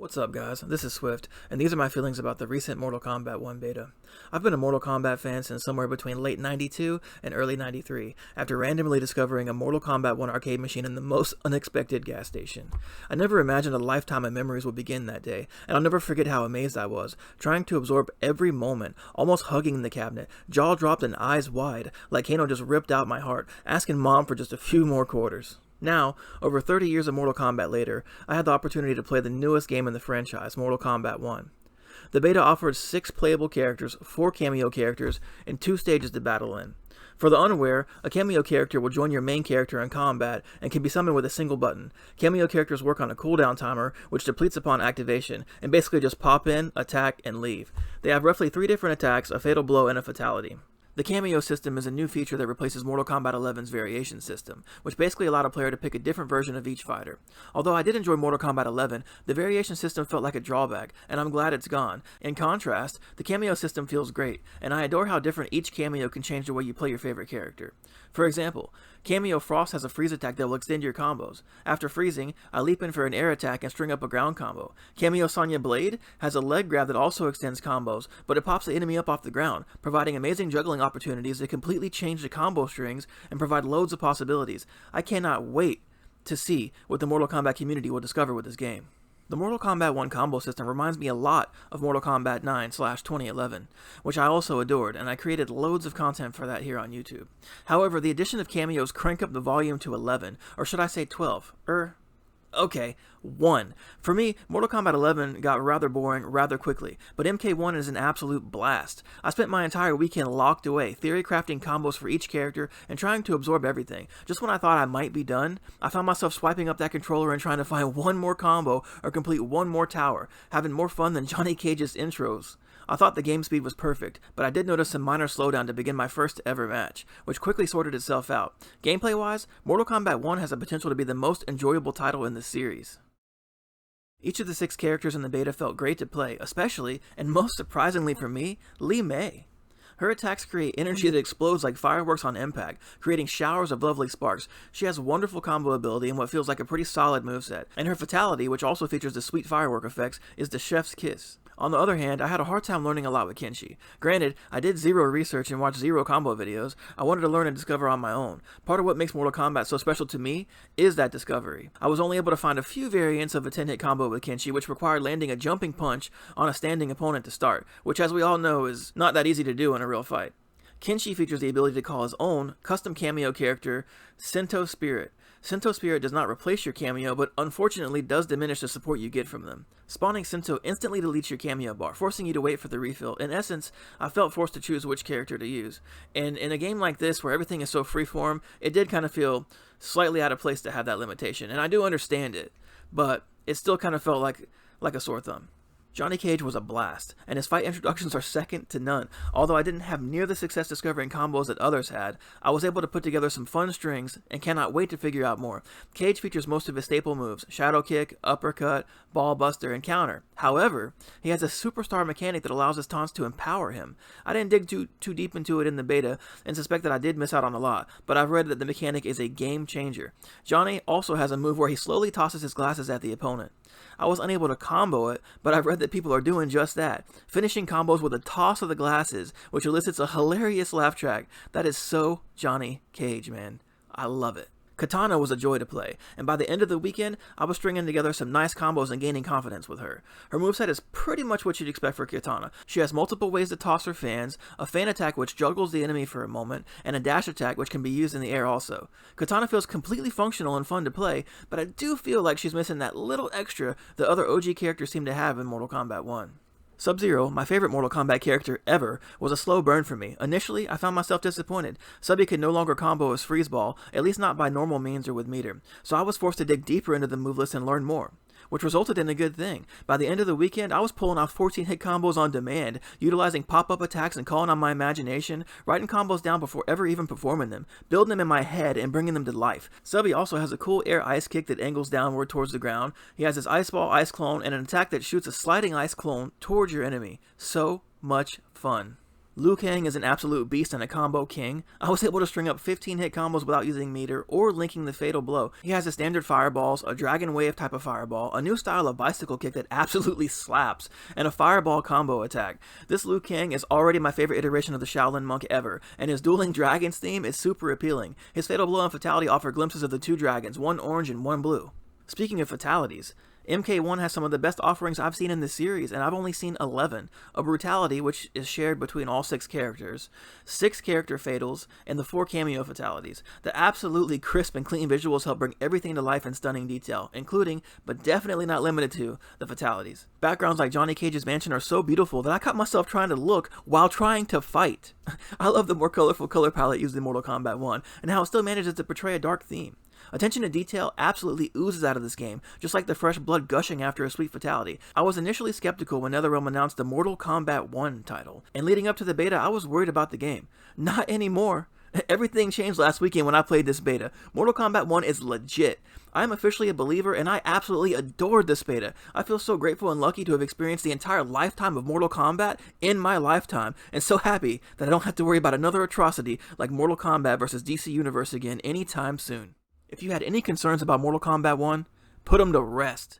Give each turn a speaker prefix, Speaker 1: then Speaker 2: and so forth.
Speaker 1: What's up guys, this is Swift, and these are my feelings about the recent Mortal Kombat 1 beta. I've been a Mortal Kombat fan since somewhere between late 92 and early 93, after randomly discovering a Mortal Kombat 1 arcade machine in the most unexpected gas station. I never imagined a lifetime of memories would begin that day, and I'll never forget how amazed I was, trying to absorb every moment, almost hugging the cabinet, jaw dropped and eyes wide, like Kano just ripped out my heart, asking mom for just a few more quarters. Now, over 30 years of Mortal Kombat later, I had the opportunity to play the newest game in the franchise, Mortal Kombat 1. The beta offered 6 playable characters, 4 cameo characters, and 2 stages to battle in. For the unaware, a cameo character will join your main character in combat and can be summoned with a single button. Cameo characters work on a cooldown timer, which depletes upon activation, and basically just pop in, attack, and leave. They have roughly 3 different attacks, a fatal blow, and a fatality. The Cameo system is a new feature that replaces Mortal Kombat 11's variation system, which basically allowed a player to pick a different version of each fighter. Although I did enjoy Mortal Kombat 11, the variation system felt like a drawback, and I'm glad it's gone. In contrast, the Cameo system feels great, and I adore how different each cameo can change the way you play your favorite character. For example, Cameo Frost has a freeze attack that will extend your combos. After freezing, I leap in for an air attack and string up a ground combo. Kameo Sonya Blade has a leg grab that also extends combos, but it pops the enemy up off the ground, providing amazing juggling opportunities that completely change the combo strings and provide loads of possibilities. I cannot wait to see what the Mortal Kombat community will discover with this game. The Mortal Kombat 1 combo system reminds me a lot of Mortal Kombat 9/2011, which I also adored, and I created loads of content for that here on YouTube. However, the addition of cameos crank up the volume to 11, or should I say 12, okay, 1. For me, Mortal Kombat 11 got rather boring rather quickly, but MK1 is an absolute blast. I spent my entire weekend locked away, theory crafting combos for each character and trying to absorb everything. Just when I thought I might be done, I found myself swiping up that controller and trying to find one more combo or complete one more tower, having more fun than Johnny Cage's intros. I thought the game speed was perfect, but I did notice some minor slowdown to begin my first ever match, which quickly sorted itself out. Gameplay-wise, Mortal Kombat 1 has the potential to be the most enjoyable title in the series. Each of the 6 characters in the beta felt great to play, especially, and most surprisingly for me, Li Mei. Her attacks create energy that explodes like fireworks on impact, creating showers of lovely sparks. She has wonderful combo ability and what feels like a pretty solid moveset, and her fatality, which also features the sweet firework effects, is the chef's kiss. On the other hand, I had a hard time learning a lot with Kenshi. Granted, I did zero research and watched zero combo videos. I wanted to learn and discover on my own. Part of what makes Mortal Kombat so special to me is that discovery. I was only able to find a few variants of a 10-hit combo with Kenshi, which required landing a jumping punch on a standing opponent to start, which as we all know is not that easy to do in a real fight. Kenshi features the ability to call his own custom cameo character, Sento Spirit. Sento Spirit does not replace your cameo, but unfortunately does diminish the support you get from them. Spawning Sento instantly deletes your cameo bar, forcing you to wait for the refill. In essence, I felt forced to choose which character to use. And in a game like this, where everything is so freeform, it did kind of feel slightly out of place to have that limitation. And I do understand it, but it still kind of felt like a sore thumb. Johnny Cage was a blast, and his fight introductions are second to none. Although I didn't have near the success discovering combos that others had, I was able to put together some fun strings and cannot wait to figure out more. Cage features most of his staple moves: Shadow Kick, Uppercut, Ball Buster, and Counter. However, he has a superstar mechanic that allows his taunts to empower him. I didn't dig too deep into it in the beta and suspect that I did miss out on a lot, but I've read that the mechanic is a game changer. Johnny also has a move where he slowly tosses his glasses at the opponent. I was unable to combo it, but I've read that people are doing just that, finishing combos with a toss of the glasses, which elicits a hilarious laugh track. That is so Johnny Cage, man. I love it. Katana was a joy to play, and by the end of the weekend, I was stringing together some nice combos and gaining confidence with her. Her moveset is pretty much what you'd expect for Katana. She has multiple ways to toss her fans, a fan attack which juggles the enemy for a moment, and a dash attack which can be used in the air also. Katana feels completely functional and fun to play, but I do feel like she's missing that little extra the other OG characters seem to have in Mortal Kombat 1. Sub-Zero, my favorite Mortal Kombat character ever, was a slow burn for me. Initially, I found myself disappointed. Subby could no longer combo his freeze ball, at least not by normal means or with meter, so I was forced to dig deeper into the move list and learn more, which resulted in a good thing. By the end of the weekend, I was pulling off 14-hit combos on demand, utilizing pop-up attacks and calling on my imagination, writing combos down before ever even performing them, building them in my head and bringing them to life. Subby also has a cool air ice kick that angles downward towards the ground. He has his ice ball, ice clone, and an attack that shoots a sliding ice clone towards your enemy. So much fun. Liu Kang is an absolute beast and a combo king. I was able to string up 15 hit combos without using meter or linking the fatal blow. He has a standard fireballs, a dragon wave type of fireball, a new style of bicycle kick that absolutely slaps, and a fireball combo attack. This Liu Kang is already my favorite iteration of the Shaolin monk ever, and his dueling dragons theme is super appealing. His fatal blow and fatality offer glimpses of the two dragons, one orange and one blue. Speaking of fatalities, MK1 has some of the best offerings I've seen in this series, and I've only seen 11. A brutality, which is shared between all 6 characters, 6 character fatals, and the 4 cameo fatalities. The absolutely crisp and clean visuals help bring everything to life in stunning detail, including, but definitely not limited to, the fatalities. Backgrounds like Johnny Cage's mansion are so beautiful that I caught myself trying to look while trying to fight. I love the more colorful color palette used in Mortal Kombat 1, and how it still manages to portray a dark theme. Attention to detail absolutely oozes out of this game, just like the fresh blood gushing after a sweet fatality. I was initially skeptical when NetherRealm announced the Mortal Kombat 1 title, and leading up to the beta I was worried about the game. Not anymore. Everything changed last weekend when I played this beta. Mortal Kombat 1 is legit. I am officially a believer, and I absolutely adored this beta. I feel so grateful and lucky to have experienced the entire lifetime of Mortal Kombat in my lifetime, and so happy that I don't have to worry about another atrocity like Mortal Kombat vs. DC Universe again anytime soon. If you had any concerns about Mortal Kombat 1, put them to rest.